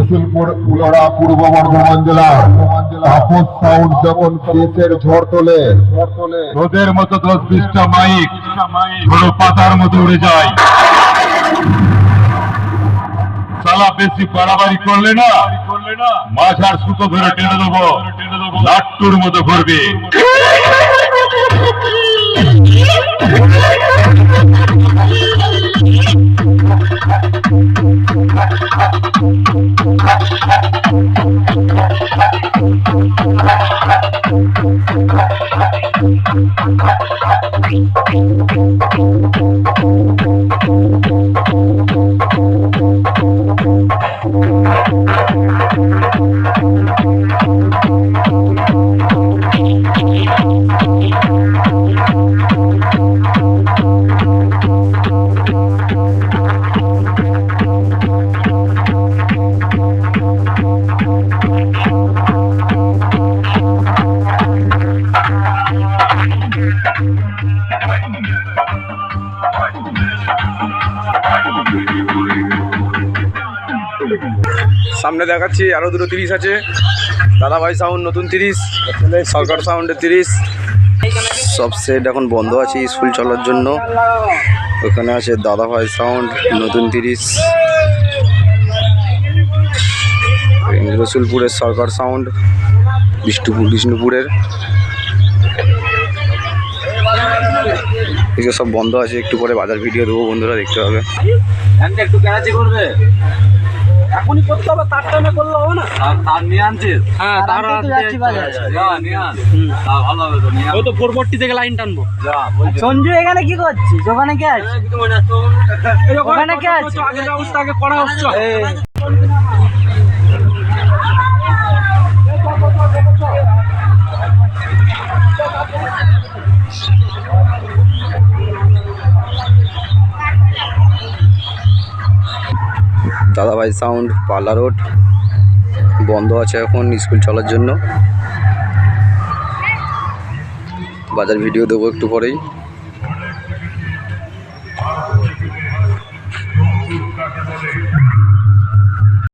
রসুলপুর উলড়া পূর্ব বর্ধমান জেলার তাপস সাউন্ড যখন কেসের ঝড় তোলে, রোদের মতো 10-20টা মাইক ধরো পাতার মতো উড়ে যায়। সালা বেশি বাড়াবাড়ি করলে না মাছ আর সুতো ধরে টেনে দেবো, লাট্টুর মতো ঘুরবে। সামনে দেখাচ্ছি আরো দুটো 30 আছে। দাদাভাই সাউন্ড নতুন 30, সরকার সাউন্ডের 30। সব সেট এখন বন্ধ আছে স্কুল চলার জন্য। ওখানে আছে দাদাভাই সাউন্ড নতুন 30, রসুলপুরের সরকার সাউন্ড, বিষ্ণুপুরের। এগুলো সব বন্ধ আছে। একটু পরে বাজার ভিডিও দেবো, বন্ধুরা দেখতে হবে। একটু ক্যারাচি করবে, এখনই করতে হবে, তার টাইমে করলে হবে না। তার নিয়ে আনছিস? হ্যাঁ, তার যাচ্ছি বাজারে। যা নিয়ে আন, তা ভালো হবে তো। নিয়ে ওই তো 440 থেকে লাইন টানবো। যা বলছি। সঞ্জু এখানে কি করছিস? ওখানে কে আছে? ওখানে কে আছে? আগের অবস্থা আগে করা হচ্ছে। দাদাভাই সাউন্ড পাল্লা রোড বন্ধ আছে এখন স্কুল চলার জন্য। বাজার ভিডিও দেবো একটু পরেই।